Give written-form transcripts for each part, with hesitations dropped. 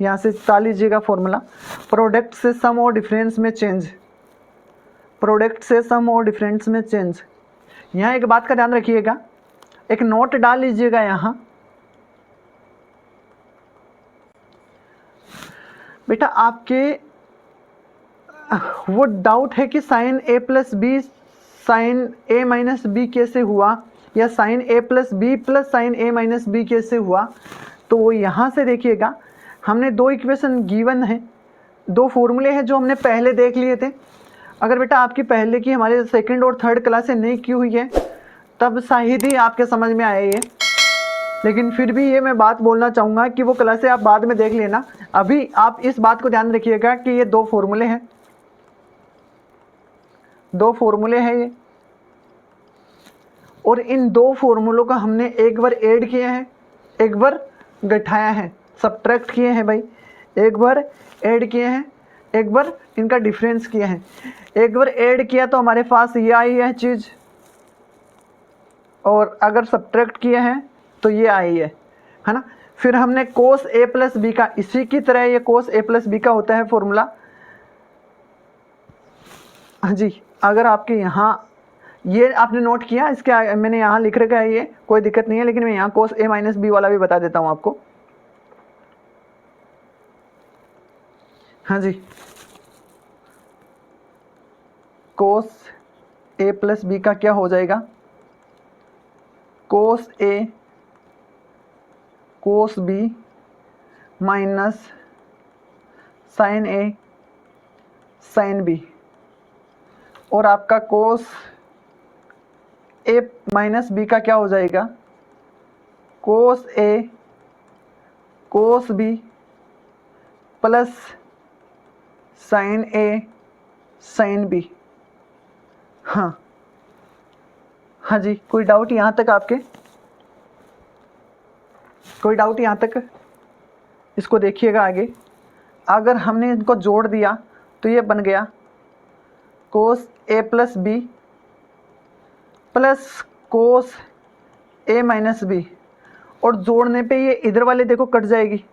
यहाँ से टा लीजिएगा फॉर्मूला, प्रोडक्ट से सम और डिफरेंस में चेंज, प्रोडक्ट से सम और डिफरेंस में चेंज। यहाँ एक बात का ध्यान रखिएगा, एक नोट डाल लीजिएगा यहाँ, बेटा आपके वो डाउट है कि साइन ए प्लस बी साइन ए माइनस बी कैसे हुआ, या साइन ए प्लस बी प्लस साइन ए माइनस बी कैसे हुआ। तो वो यहाँ से देखिएगा, हमने दो इक्वेशन गिवन है, दो फॉर्मूले हैं जो हमने पहले देख लिए थे। अगर बेटा आपकी पहले की हमारे सेकंड और थर्ड क्लास से नहीं की हुई है तब शायद ही आपके समझ में आए ये, लेकिन फिर भी ये मैं बात बोलना चाहूँगा कि वो क्लासें आप बाद में देख लेना। अभी आप इस बात को ध्यान रखिएगा कि ये दो फॉर्मूले हैं, दो फॉर्मूले हैं ये, और इन दो फॉर्मूलों का हमने एक बार ऐड किया है, एक बार घटाया है, सब्ट्रैक्ट किए हैं भाई, एक बार ऐड किए हैं, एक बार इनका डिफरेंस किया है। एक बार ऐड किया तो हमारे पास ये आई है चीज़, और अगर सब्ट्रैक्ट किए हैं तो ये आई है ना। फिर हमने कोस ए प्लस बी का, इसी की तरह ये कोस ए प्लस बी का होता है फॉर्मूला। हाँ जी, अगर आपके यहाँ ये आपने नोट किया, इसके मैंने यहाँ लिख रखा है, ये कोई दिक्कत नहीं है, लेकिन मैं यहाँ कोस ए माइनस बी वाला भी बता देता हूँ आपको। हाँ जी, कोस ए प्लस बी का क्या हो जाएगा, कोस ए कोस बी माइनस साइन ए साइन बी, और आपका कोस ए माइनस बी का क्या हो जाएगा, कोस ए कोस बी प्लस साइन ए साइन बी। हाँ हाँ जी, कोई डाउट यहाँ तक आपके, कोई डाउट यहाँ तक? इसको देखिएगा आगे, अगर हमने इनको जोड़ दिया तो ये बन गया कोस ए प्लस बी प्लस कोस ए माइनस बी, और जोड़ने पे ये इधर वाले देखो कट जाएगी,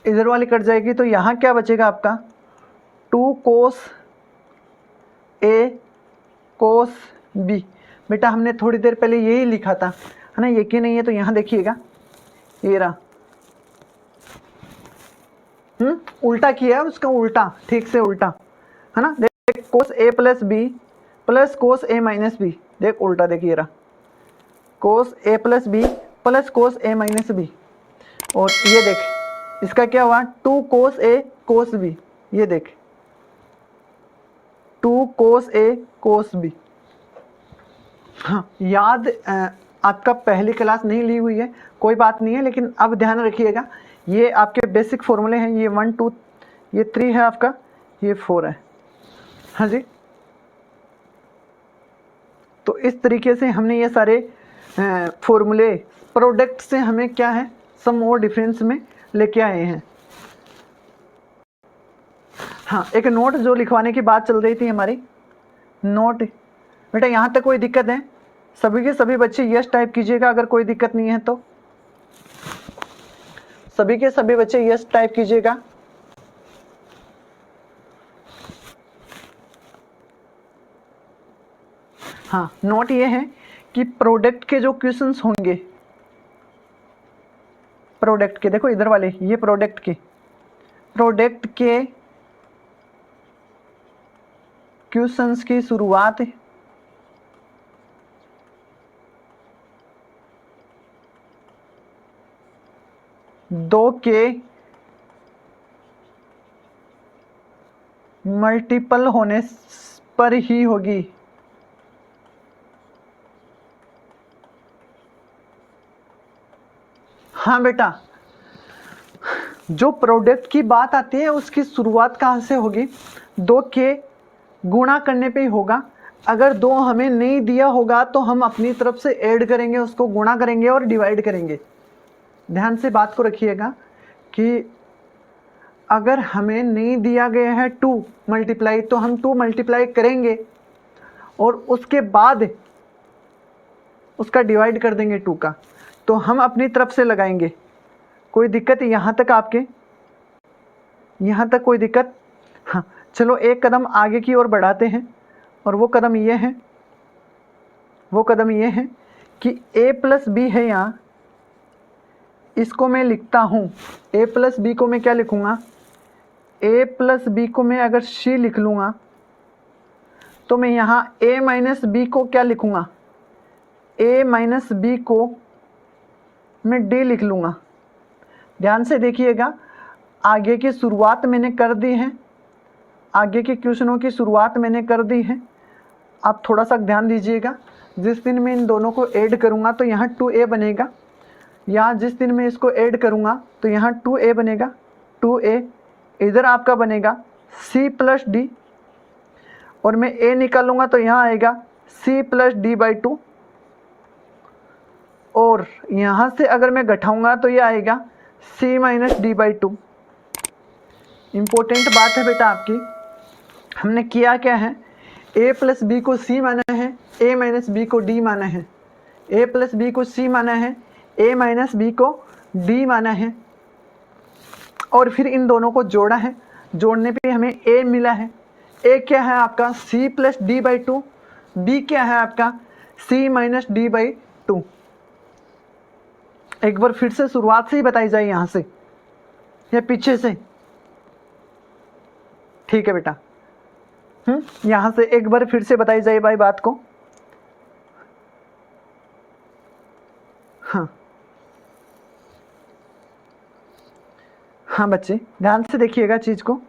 इधर वाली कट जाएगी, तो यहाँ क्या बचेगा आपका, 2 कोस ए कोस बी। बेटा हमने थोड़ी देर पहले यही लिखा था, है ना, यकीन नहीं है तो यहाँ देखिएगा, ये रहा, उल्टा किया है उसका, उल्टा, ठीक से उल्टा, है ना। देख कोस ए प्लस बी प्लस कोस ए माइनस बी, देख उल्टा, देखिए रहा, कोस ए प्लस बी प्लस कोस ए माइनस बी, और ये देख इसका क्या हुआ, 2 कोस ए कोस बी, ये देख 2 कोस ए कोस बी। हाँ याद, आपका पहली क्लास नहीं ली हुई है कोई बात नहीं है, लेकिन अब ध्यान रखिएगा, ये आपके बेसिक फॉर्मूले हैं, ये 1 2 ये 3 है आपका, ये 4 है। हाँ जी, तो इस तरीके से हमने ये सारे फॉर्मूले प्रोडक्ट से हमें क्या है, सम और डिफरेंस में लेके आए हैं। हाँ, एक नोट जो लिखवाने की बात चल रही थी हमारी, नोट बेटा यहाँ तक कोई दिक्कत है? सभी के सभी बच्चे यस टाइप कीजिएगा अगर कोई दिक्कत नहीं है तो, सभी के सभी बच्चे यस टाइप कीजिएगा। हाँ, नोट ये है कि प्रोडक्ट के जो क्वेश्चंस होंगे, प्रोडक्ट के, देखो इधर वाले, ये प्रोडक्ट के क्वेश्चंस की शुरुआत दो के मल्टीपल होने पर ही होगी। हाँ बेटा, जो प्रोडक्ट की बात आती है उसकी शुरुआत कहाँ से होगी, 2 के गुणा करने पे ही होगा। अगर 2 हमें नहीं दिया होगा तो हम अपनी तरफ से ऐड करेंगे, उसको गुणा करेंगे और डिवाइड करेंगे। ध्यान से बात को रखिएगा कि अगर हमें नहीं दिया गया है 2 मल्टीप्लाई, तो हम 2 मल्टीप्लाई करेंगे और उसके बाद उसका डिवाइड कर देंगे 2 का, तो हम अपनी तरफ से लगाएंगे, कोई दिक्कत यहाँ तक आपके, यहाँ तक कोई दिक्कत? हाँ, चलो एक कदम आगे की ओर बढ़ाते हैं, और वो कदम ये है, वो कदम ये है कि a प्लस बी है यहाँ, इसको मैं लिखता हूँ, a प्लस बी को मैं क्या लिखूँगा, a प्लस बी को मैं अगर c लिख लूँगा तो मैं यहाँ a माइनस बी को क्या लिखूँगा, a माइनस बी को मैं d लिख लूँगा। ध्यान से देखिएगा, आगे की शुरुआत मैंने कर दी है, आगे के क्वेश्चनों की शुरुआत मैंने कर दी है। आप थोड़ा सा ध्यान दीजिएगा, जिस दिन मैं इन दोनों को ऐड करूँगा तो यहाँ 2a बनेगा, या जिस दिन मैं इसको ऐड करूँगा तो यहाँ 2a बनेगा, 2a इधर आपका बनेगा c प्लस डी, और मैं a निकालूंगा तो यहाँ आएगा c प्लस डी बाई 2, और यहाँ से अगर मैं घटाऊँगा तो ये आएगा c minus D by 2। Important बात है बेटा आपकी, हमने किया क्या है, a प्लस बी को c माना है, a माइनस बी को d माना है, a प्लस बी को c माना है, a माइनस बी को d माना है, और फिर इन दोनों को जोड़ा है, जोड़ने पे हमें a मिला है। a क्या है आपका c plus D by 2, b क्या है आपका c माइनस डी बाई 2। एक बार फिर से शुरुआत से ही बताई जाए, यहाँ से या पीछे से? ठीक है बेटा, यहाँ से एक बार फिर से बताई जाए भाई बात को। हाँ हाँ बच्चे, ध्यान से देखिएगा चीज़ को।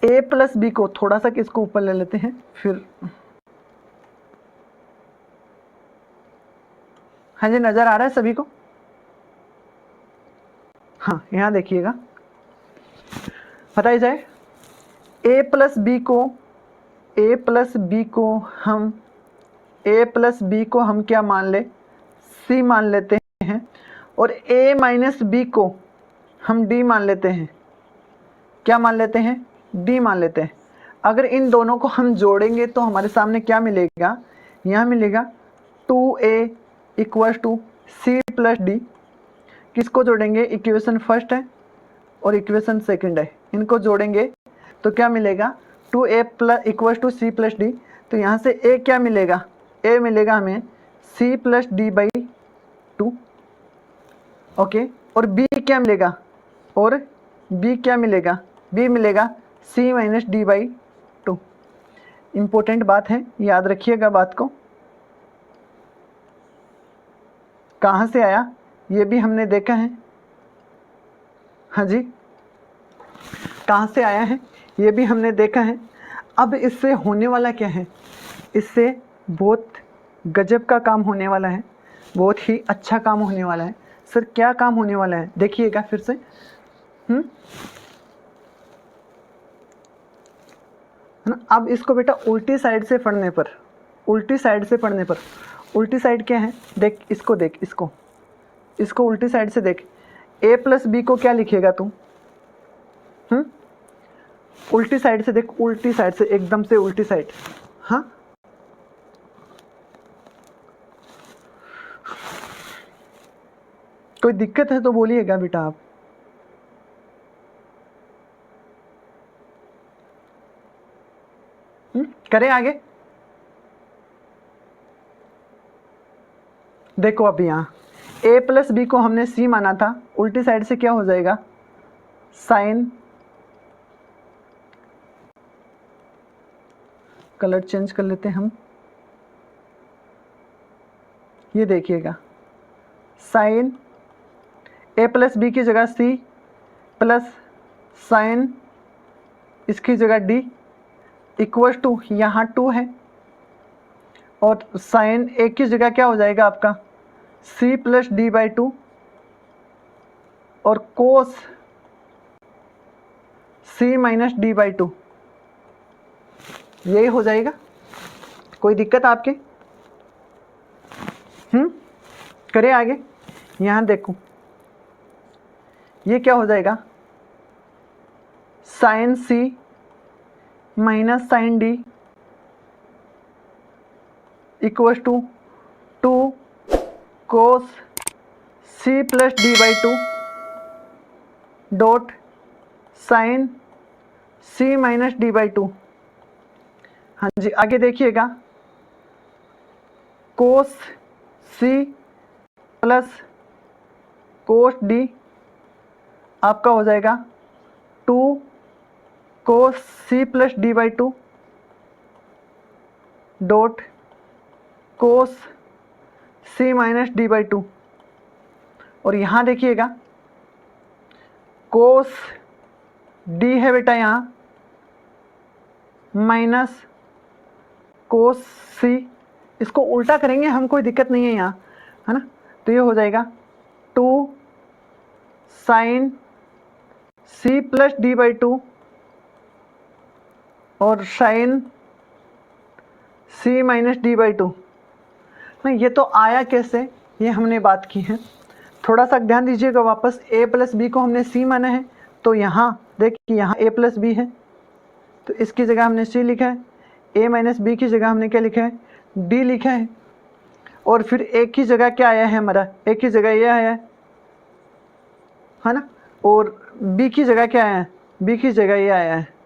a प्लस बी को थोड़ा सा किसको ऊपर ले लेते हैं फिर। हाँ जी, नज़र आ रहा है सभी को? हाँ, यहाँ देखिएगा, बताई जाए a प्लस बी को, a प्लस बी को हम, a प्लस बी को हम क्या मान ले, c मान लेते हैं, और a माइनस बी को हम d मान लेते हैं। क्या मान लेते हैं? d मान लेते हैं। अगर इन दोनों को हम जोड़ेंगे तो हमारे सामने क्या मिलेगा, यहाँ मिलेगा 2a equal to c plus D. किसको जोड़ेंगे, इक्वेशन फर्स्ट है और इक्वेशन सेकंड है, इनको जोड़ेंगे तो क्या मिलेगा, 2a plus equal to c plus D. तो यहाँ से a क्या मिलेगा, a मिलेगा हमें c plus D by 2, okay. और b क्या मिलेगा, और b क्या मिलेगा, b मिलेगा c minus D by 2। Important बात है, याद रखिएगा बात को। कहाँ से आया ये भी हमने देखा है, हाँ जी, कहाँ से आया है ये भी हमने देखा है। अब इससे होने वाला क्या है, इससे बहुत गजब का काम होने वाला है, बहुत ही अच्छा काम होने वाला है। सर क्या काम होने वाला है, देखिएगा फिर से। है ना, अब इसको बेटा उल्टी साइड से पढ़ने पर, उल्टी साइड से पढ़ने पर, उल्टी साइड क्या है, देख इसको, देख इसको उल्टी साइड से देख। a प्लस बी को क्या लिखेगा तू, उल्टी साइड से देख, उल्टी साइड से, एकदम से उल्टी साइड। हाँ, कोई दिक्कत है तो बोलिएगा बेटा आप। करें आगे? देखो अब यहाँ a प्लस बी को हमने c माना था, उल्टी साइड से क्या हो जाएगा, साइन, कलर चेंज कर लेते हैं हम, ये देखिएगा, साइन a प्लस बी की जगह c प्लस साइन इसकी जगह d इक्वल टू, यहाँ 2 है, और साइन a की जगह क्या हो जाएगा आपका c प्लस डी बाई 2, और कोस c माइनस डी बाई 2, यही हो जाएगा। कोई दिक्कत आपके? करें आगे? यहाँ देखो, ये क्या हो जाएगा, sine c minus sine D equal to 2 cos c plus D by 2 dot sine C minus D by two. हाँ जी, आगे देखिएगा, कोस सी प्लस कोस डी आपका हो जाएगा 2 cos c plus D by two dot cos c minus D by two. और यहाँ देखिएगा कोस डी है बेटा यहाँ माइनस कोस सी, इसको उल्टा करेंगे हम, कोई दिक्कत नहीं है यहाँ, है ना। तो ये हो जाएगा 2 sine c plus D by two और sine C minus D by two. नहीं, ये तो आया कैसे, ये हमने बात की है। थोड़ा सा ध्यान दीजिएगा वापस, a प्लस बी को हमने c माना है, तो यहाँ देखिए यहाँ a प्लस बी है, तो इसकी जगह हमने c लिखा है, a माइनस बी की जगह हमने क्या लिखा है, d लिखा है। और फिर a की जगह क्या आया है हमारा, a की जगह ये आया है ना, और b की जगह क्या आया है, b की जगह ये आया है।